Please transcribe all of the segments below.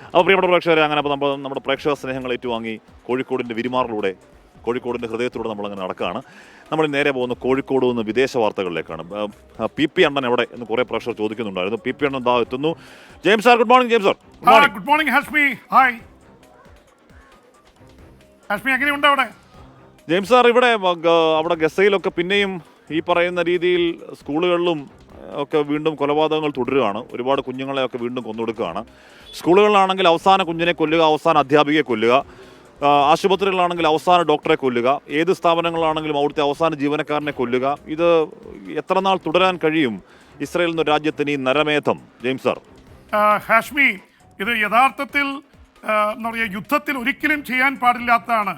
അപ്പോൾ പ്രിയപ്പെട്ട പ്രേക്ഷകരെ, അങ്ങനെ അപ്പോൾ നമ്മുടെ പ്രേക്ഷക സ്നേഹങ്ങൾ ഏറ്റുവാങ്ങി കോഴിക്കോടിൻ്റെ വിരിമാറിലൂടെ, കോഴിക്കോടിൻ്റെ ഹൃദയത്തിലൂടെ നമ്മളങ്ങനെ നടക്കുകയാണ്. നമ്മൾ നേരെ പോകുന്ന കോഴിക്കോട് നിന്ന് വിദേശ വാർത്തകളിലേക്കാണ്. പി അണ്ണൻ എവിടെ എന്ന് കുറേ പ്രേക്ഷകർ ചോദിക്കുന്നുണ്ടായിരുന്നു. പി അണ്ണൻ ദാ എത്തുന്നു. James sir, good morning. James sir, good morning. Hashmi, hi Hashmi, എങ്ങനെയുണ്ട് അവിടെ? ജെയിംസ് സാർ, ഇവിടെ അവിടെ ഗസയിലൊക്കെ പിന്നെയും ഈ പറയുന്ന രീതിയിൽ സ്കൂളുകളിലും ഒക്കെ വീണ്ടും കൊലപാതകങ്ങൾ തുടരുകയാണ്. ഒരുപാട് കുഞ്ഞുങ്ങളെയൊക്കെ വീണ്ടും കൊന്നൊടുക്കുകയാണ്. സ്കൂളുകളിലാണെങ്കിൽ അവസാന കുഞ്ഞിനെ കൊല്ലുക, അവസാന അധ്യാപികയെ കൊല്ലുക. ആശുപത്രികളാണെങ്കിൽ അവസാന ഡോക്ടറെ കൊല്ലുക. ഏത് സ്ഥാപനങ്ങളാണെങ്കിലും അവിടുത്തെ അവസാന ജീവനക്കാരനെ കൊല്ലുക. ഇത് എത്ര നാൾ തുടരാൻ കഴിയും ഇസ്രായേൽ എന്ന രാജ്യത്തിന് ഈ നരമേധം? ജെയിംസ് സാർ, ഹാഷ്മി, ഇത് യഥാർത്ഥത്തിൽ എന്താ പറയുക, യുദ്ധത്തിൽ ഒരിക്കലും ചെയ്യാൻ പാടില്ലാത്തതാണ്.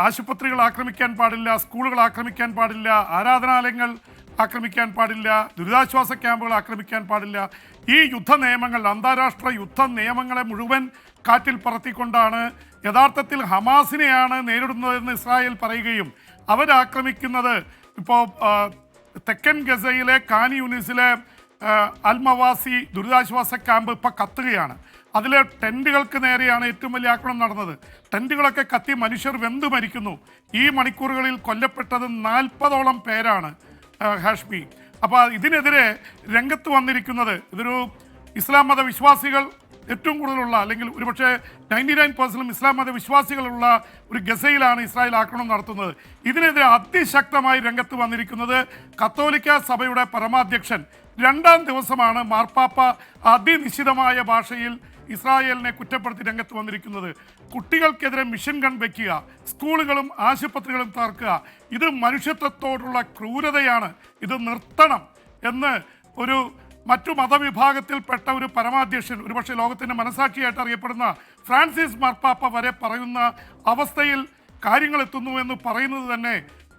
ആശുപത്രികൾ ആക്രമിക്കാൻ പാടില്ല, സ്കൂളുകൾ ആക്രമിക്കാൻ പാടില്ല, ആരാധനാലയങ്ങൾ ആക്രമിക്കാൻ പാടില്ല, ദുരിതാശ്വാസ ക്യാമ്പുകൾ ആക്രമിക്കാൻ പാടില്ല. ഈ യുദ്ധ നിയമങ്ങൾ, അന്താരാഷ്ട്ര യുദ്ധ നിയമങ്ങളെ മുഴുവൻ കാറ്റിൽ പറത്തിക്കൊണ്ടാണ് യഥാർത്ഥത്തിൽ ഹമാസിനെയാണ് നേരിടുന്നതെന്ന് ഇസ്രായേൽ പറയുകയും അവരാക്രമിക്കുന്നത് ഇപ്പോൾ തെക്കൻ ഗസയിലെ ഖാൻ യൂണിസിലെ അൽമവാസി ദുരിതാശ്വാസ ക്യാമ്പ് ഇപ്പോൾ കത്തുകയാണ്. അതിലെ ടെൻറ്റുകൾക്ക് നേരെയാണ് ഏറ്റവും വലിയ ആക്രമണം നടന്നത്. ടെൻറ്റുകളൊക്കെ കത്തി മനുഷ്യർ വെന്തു മരിക്കുന്നു. ഈ മണിക്കൂറുകളിൽ കൊല്ലപ്പെട്ടത് 40ഓളം പേരാണ് ഹാഷ്മി. അപ്പോൾ ഇതിനെതിരെ രംഗത്ത് വന്നിരിക്കുന്നത് ഇതൊരു ഇസ്ലാം മത വിശ്വാസികൾ ഏറ്റവും കൂടുതലുള്ള, അല്ലെങ്കിൽ ഒരുപക്ഷെ 99% ഇസ്ലാം മത വിശ്വാസികളുള്ള ഒരു ഗസയിലാണ് ഇസ്രായേൽ ആക്രമണം നടത്തുന്നത്. ഇതിനെതിരെ അതിശക്തമായി രംഗത്ത് വന്നിരിക്കുന്നത് കത്തോലിക്ക സഭയുടെ പരമാധ്യക്ഷൻ. 2ാം ദിവസമാണ് മാർപ്പാപ്പ അതിനിശ്ചിതമായ ഭാഷയിൽ ഇസ്രായേലിനെ കുറ്റപ്പെടുത്തി രംഗത്ത് വന്നിരിക്കുന്നത്. കുട്ടികൾക്കെതിരെ മിഷൻ ഗൺ വയ്ക്കുക, സ്കൂളുകളും ആശുപത്രികളും തകർക്കുക, ഇത് മനുഷ്യത്വത്തോടുള്ള ക്രൂരതയാണ്, ഇത് നിർത്തണം എന്ന് ഒരു മറ്റു മതവിഭാഗത്തിൽപ്പെട്ട ഒരു പരമാധ്യക്ഷൻ, ഒരുപക്ഷെ ലോകത്തിൻ്റെ മനസാക്ഷിയായിട്ട് അറിയപ്പെടുന്ന ഫ്രാൻസിസ് മാർപ്പാപ്പ വരെ പറയുന്ന അവസ്ഥയിൽ കാര്യങ്ങൾ എത്തുന്നു എന്ന് പറയുന്നത് തന്നെ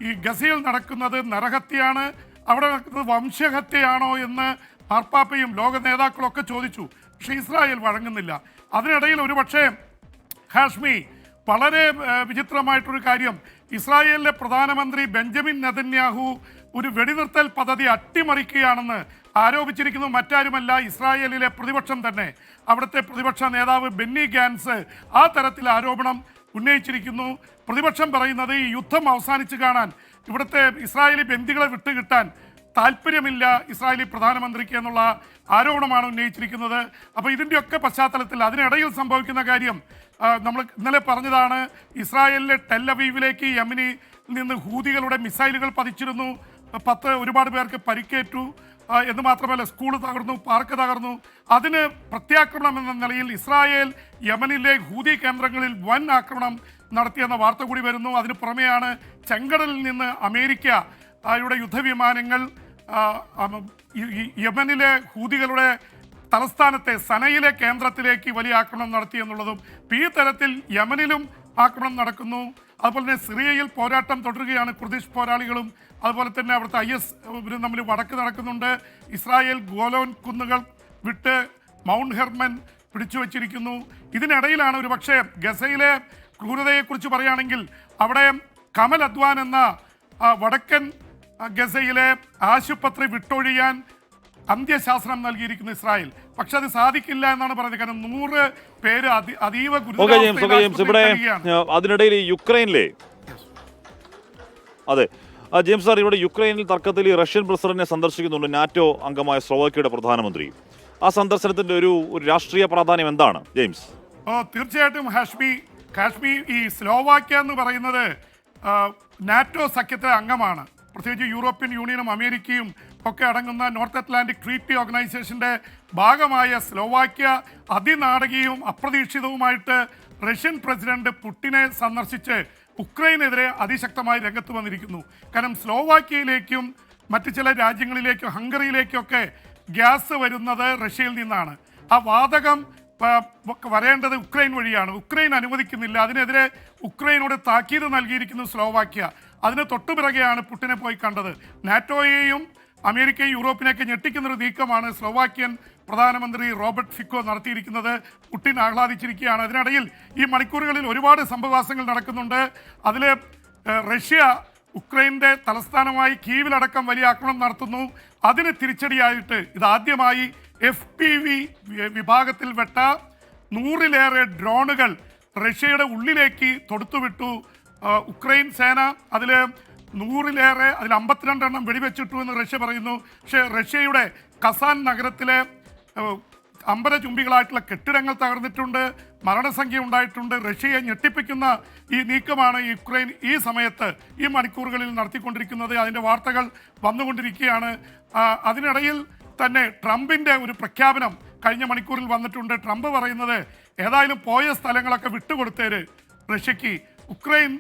ഈ ഗസയിൽ നടക്കുന്നത് നരഹത്യയാണ്, അവിടെ നടക്കുന്നത് വംശഹത്യയാണോ എന്ന് മാർപ്പാപ്പയും ലോക നേതാക്കളൊക്കെ ചോദിച്ചു. പക്ഷേ ഇസ്രായേൽ വഴങ്ങുന്നില്ല. അതിനിടയിൽ ഒരുപക്ഷെ ഹാഷ്മി, വളരെ വിചിത്രമായിട്ടൊരു കാര്യം, ഇസ്രായേലിലെ പ്രധാനമന്ത്രി ബെഞ്ചമിൻ നെതന്യാഹു ഒരു വെടിനിർത്തൽ പദ്ധതി അട്ടിമറിക്കുകയാണെന്ന് ആരോപിച്ചിരിക്കുന്നു. മറ്റാരുമല്ല, ഇസ്രായേലിലെ പ്രതിപക്ഷം തന്നെ. അവിടുത്തെ പ്രതിപക്ഷ നേതാവ് ബെന്നി ഗാൻസ് ആ തരത്തിൽ ആരോപണം ഉന്നയിച്ചിരിക്കുന്നു. പ്രതിപക്ഷം പറയുന്നത് ഈ യുദ്ധം അവസാനിച്ച് കാണാൻ, ഇവിടുത്തെ ഇസ്രായേലി ബന്ദികളെ വിട്ടുകിട്ടാൻ താല്പര്യമില്ല ഇസ്രായേലി പ്രധാനമന്ത്രിക്ക് എന്നുള്ള ആരോപണമാണ് ഉന്നയിച്ചിരിക്കുന്നത്. അപ്പോൾ ഇതിൻ്റെയൊക്കെ പശ്ചാത്തലത്തിൽ അതിനിടയിൽ സംഭവിക്കുന്ന കാര്യം നമ്മൾ ഇന്നലെ പറഞ്ഞതാണ്. ഇസ്രായേലിലെ ടെല്ലവീവിലേക്ക് യമനിൽ നിന്ന് ഹൂതികളുടെ മിസൈലുകൾ പതിച്ചിരുന്നു. ഒരുപാട് പേർക്ക് പരിക്കേറ്റു എന്ന് മാത്രമല്ല, സ്കൂൾ തകർന്നു, പാർക്ക് തകർന്നു. അതിന് പ്രത്യാക്രമണം എന്ന നിലയിൽ ഇസ്രായേൽ യമനിലെ ഹൂതി കേന്ദ്രങ്ങളിൽ വൻ ആക്രമണം നടത്തിയെന്ന വാർത്ത കൂടി വരുന്നു. അതിന് പുറമെയാണ് ചെങ്കടലിൽ നിന്ന് അമേരിക്കയുടെ യുദ്ധവിമാനങ്ങൾ യമനിലെ ഹൂതികളുടെ തലസ്ഥാനത്തെ സനയിലെ കേന്ദ്രത്തിലേക്ക് വലിയ ആക്രമണം നടത്തി എന്നുള്ളതും. ഈ തരത്തിൽ യമനിലും ആക്രമണം നടക്കുന്നു. അതുപോലെ തന്നെ സിറിയയിൽ പോരാട്ടം തുടരുകയാണ് കുർദിഷ് പോരാളികളും. അതുപോലെ തന്നെ അവിടുത്തെ IS തമ്മിൽ വടക്ക് നടക്കുന്നുണ്ട്. ഇസ്രായേൽ ഗോലോൻ കുന്നുകൾ വിട്ട് മൗണ്ട് ഹെർമൻ പിടിച്ചു വച്ചിരിക്കുന്നു. ഇതിനിടയിലാണ് ഒരു പക്ഷേ ഗസയിലെ ക്രൂരതയെക്കുറിച്ച് പറയുകയാണെങ്കിൽ അവിടെ കമൽ അദ്വാൻ എന്ന വടക്കൻ ഗസയിലെ ആശുപത്രി വിട്ടൊഴിയാൻ അന്ത്യശാസനം നൽകിയിരിക്കുന്നു ഇസ്രായേൽ. പക്ഷെ അത് സാധിക്കില്ല എന്നാണ് പറയുന്നത്. കാരണം 100 പേര് അതീവ ഗുരുതരാവസ്ഥയിലാണ്. അതിനിടയിൽ യുക്രൈനിലെ അതെ ജെയിംസ് സാർ, ഇവിടെ യുക്രൈനിൽ തർക്കത്തിൽ റഷ്യൻ പ്രസിഡന്റിനെ സന്ദർശിക്കുന്നുണ്ട് നാറ്റോ അംഗമായ സ്ലോവാക്യയുടെ പ്രധാനമന്ത്രി. ആ സന്ദർശനത്തിന്റെ ഒരു രാഷ്ട്രീയ പ്രാധാന്യം എന്താണ് ജെയിംസ്? തീർച്ചയായിട്ടും കാശ്മീർ ഈ സ്ലോവാക്യ എന്ന് പറയുന്നത് നാറ്റോ സഖ്യത്തിലെ അംഗമാണ്. പ്രത്യേകിച്ച് യൂറോപ്യൻ യൂണിയനും അമേരിക്കയും ഒക്കെ അടങ്ങുന്ന നോർത്ത് അറ്റ്ലാന്റിക് ട്രീറ്റി ഓർഗനൈസേഷൻ്റെ ഭാഗമായ സ്ലോവാക്യ അതിനാടകീയവും അപ്രതീക്ഷിതവുമായിട്ട് റഷ്യൻ പ്രസിഡന്റ് പുടിനെ സന്ദർശിച്ച് ഉക്രൈനെതിരെ അതിശക്തമായി രംഗത്ത് വന്നിരിക്കുന്നു. കാരണം സ്ലോവാക്യയിലേക്കും മറ്റ് ചില രാജ്യങ്ങളിലേക്കും ഹംഗറിയിലേക്കൊക്കെ ഗ്യാസ് വരുന്നത് റഷ്യയിൽ നിന്നാണ്. ആ വാതകം വരേണ്ടത് ഉക്രൈൻ വഴിയാണ്. ഉക്രൈൻ അനുവദിക്കുന്നില്ല. അതിനെതിരെ ഉക്രൈനോട് താക്കീത് നൽകിയിരിക്കുന്നു സ്ലോവാക്യ. അതിന് തൊട്ടുപിറകെയാണ് പുടിനെ പോയി കണ്ടത്. നാറ്റോയെയും അമേരിക്കയും യൂറോപ്പിനെയൊക്കെ ഞെട്ടിക്കുന്നൊരു നീക്കമാണ് സ്ലോവാക്യൻ പ്രധാനമന്ത്രി റോബർട്ട് ഫിക്കോ നടത്തിയിരിക്കുന്നത്. പുടിൻ ആഹ്ലാദിച്ചിരിക്കുകയാണ്. അതിനിടയിൽ ഈ മണിക്കൂറുകളിൽ ഒരുപാട് സംഭവവാസങ്ങൾ നടക്കുന്നുണ്ട്. അതിൽ റഷ്യ ഉക്രൈൻ്റെ തലസ്ഥാനമായി കീവിലടക്കം വലിയ ആക്രമണം നടത്തുന്നു. അതിന് തിരിച്ചടിയായിട്ട് ഇതാദ്യമായി FPV വിഭാഗത്തിൽപ്പെട്ട 100-ലേറെ ഡ്രോണുകൾ റഷ്യയുടെ ഉള്ളിലേക്ക് തൊടുത്തുവിട്ടു ഉക്രൈൻ സേന. അതിൽ 100-ലേറെ, അതിൽ 52 എണ്ണം വെടിവെച്ചിട്ടു എന്ന് റഷ്യ പറയുന്നു. പക്ഷേ റഷ്യയുടെ കസാൻ നഗരത്തിലെ അമ്പരചുംബികളായിട്ടുള്ള കെട്ടിടങ്ങൾ തകർന്നിട്ടുണ്ട്, മരണസംഖ്യ ഉണ്ടായിട്ടുണ്ട്. റഷ്യയെ ഞെട്ടിപ്പിക്കുന്ന ഈ നീക്കമാണ് യുക്രൈൻ ഈ സമയത്ത്, ഈ മണിക്കൂറുകളിൽ നടത്തിക്കൊണ്ടിരിക്കുന്നത്. അതിൻ്റെ വാർത്തകൾ വന്നുകൊണ്ടിരിക്കുകയാണ്. അതിനിടയിൽ തന്നെ ട്രംപിൻ്റെ ഒരു പ്രഖ്യാപനം കഴിഞ്ഞ മണിക്കൂറിൽ വന്നിട്ടുണ്ട്. ട്രംപ് പറയുന്നത് ഏതായാലും പോയ സ്ഥലങ്ങളൊക്കെ വിട്ടുകൊടുത്തേര് റഷ്യക്ക്, ഉക്രൈൻ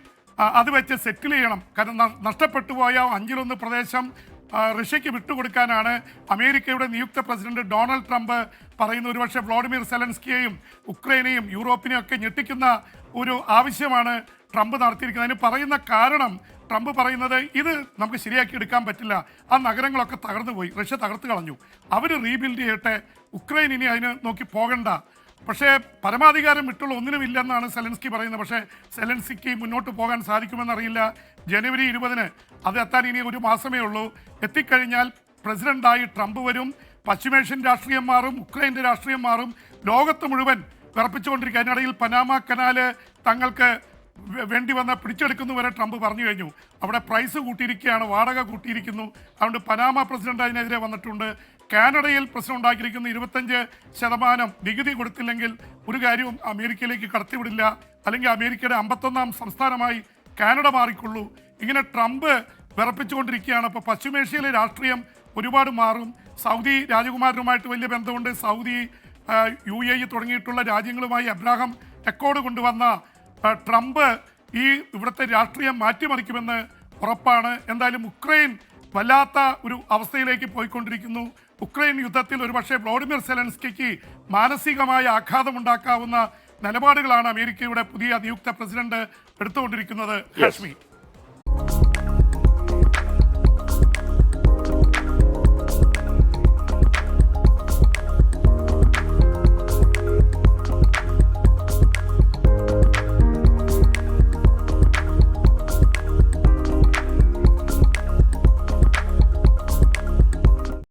അത് വെച്ച് സെറ്റിൽ ചെയ്യണം. കാരണം നഷ്ടപ്പെട്ടു പോയ 1/5 പ്രദേശം റഷ്യക്ക് വിട്ടുകൊടുക്കാനാണ് അമേരിക്കയുടെ നിയുക്ത പ്രസിഡന്റ് ഡൊണാൾഡ് ട്രംപ് പറയുന്ന. ഒരുപക്ഷെ വ്ളാഡിമിർ സെലൻസ്കിയെയും ഉക്രൈനെയും യൂറോപ്പിനെയും ഒക്കെ ഞെട്ടിക്കുന്ന ഒരു ആവശ്യമാണ് ട്രംപ് നടത്തിയിരിക്കുന്നത്. അതിന് പറയുന്ന കാരണം ട്രംപ് പറയുന്നത് ഇത് നമുക്ക് ശരിയാക്കി എടുക്കാൻ പറ്റില്ല, ആ നഗരങ്ങളൊക്കെ തകർന്നു പോയി, റഷ്യ തകർത്ത് കളഞ്ഞു, അവർ റീബിൽഡ് ചെയ്യട്ടെ, ഉക്രൈൻ ഇനി അതിന് നോക്കി പോകണ്ട. പക്ഷേ പരമാധികാരം വിട്ടുള്ള ഒന്നിനുമില്ലെന്നാണ് സെലൻസ്കി പറയുന്നത്. പക്ഷേ സെലൻസ്കിക്ക് മുന്നോട്ട് പോകാൻ സാധിക്കുമെന്നറിയില്ല. ജനുവരി 20-ന് അത് എത്താൻ ഇനി ഒരു മാസമേ ഉള്ളൂ. എത്തിക്കഴിഞ്ഞാൽ പ്രസിഡന്റായി ട്രംപ് വരും, പശ്ചിമേഷ്യൻ രാഷ്ട്രീയം മാറും, ഉക്രൈൻ്റെ രാഷ്ട്രീയം മാറും, ലോകത്ത് മുഴുവൻ വിറപ്പിച്ചുകൊണ്ടിരിക്കുക. അതിനിടയിൽ പനാമ കനാല് തങ്ങൾക്ക് വേണ്ടി വന്ന പിടിച്ചെടുക്കുന്നവരെ ട്രംപ് പറഞ്ഞു കഴിഞ്ഞു. അവിടെ പ്രൈസ് കൂട്ടിയിരിക്കുകയാണ്, വാടക കൂട്ടിയിരിക്കുന്നു. അതുകൊണ്ട് പനാമ പ്രസിഡന്റ് അതിനെതിരെ വന്നിട്ടുണ്ട്. കാനഡയിൽ പ്രശ്നം ഉണ്ടാക്കിയിരിക്കുന്ന 25% നികുതി കൊടുത്തില്ലെങ്കിൽ ഒരു കാര്യവും അമേരിക്കയിലേക്ക് കടത്തിവിടില്ല, അല്ലെങ്കിൽ അമേരിക്കയുടെ 51ാം സംസ്ഥാനമായി കാനഡ മാറിക്കൊള്ളൂ. ഇങ്ങനെ ട്രംപ് വിറപ്പിച്ചുകൊണ്ടിരിക്കുകയാണ്. അപ്പോൾ പശ്ചിമേഷ്യയിലെ രാഷ്ട്രീയം ഒരുപാട് മാറും. സൗദി രാജകുമാരനുമായിട്ട് വലിയ ബന്ധമുണ്ട്. സൗദി, UAE തുടങ്ങിയിട്ടുള്ള രാജ്യങ്ങളുമായി അബ്രാഹാം അക്കോർഡ് കൊണ്ടുവന്ന ട്രംപ് ഈ ഇവിടുത്തെ രാഷ്ട്രീയം മാറ്റിമറിക്കുമെന്ന് ഉറപ്പാണ്. എന്തായാലും ഉക്രൈൻ വല്ലാത്ത ഒരു അവസ്ഥയിലേക്ക് പോയിക്കൊണ്ടിരിക്കുന്നു. ഉക്രൈൻ യുദ്ധത്തിൽ ഒരുപക്ഷെ വ്ളാഡിമിർ സെലൻസ്കിക്ക് മാനസികമായ ആഘാതമുണ്ടാക്കാവുന്ന നിലപാടുകളാണ് അമേരിക്കയുടെ പുതിയ നിയുക്ത പ്രസിഡന്റ് എടുത്തുകൊണ്ടിരിക്കുന്നത്. ഹാഷ്മി.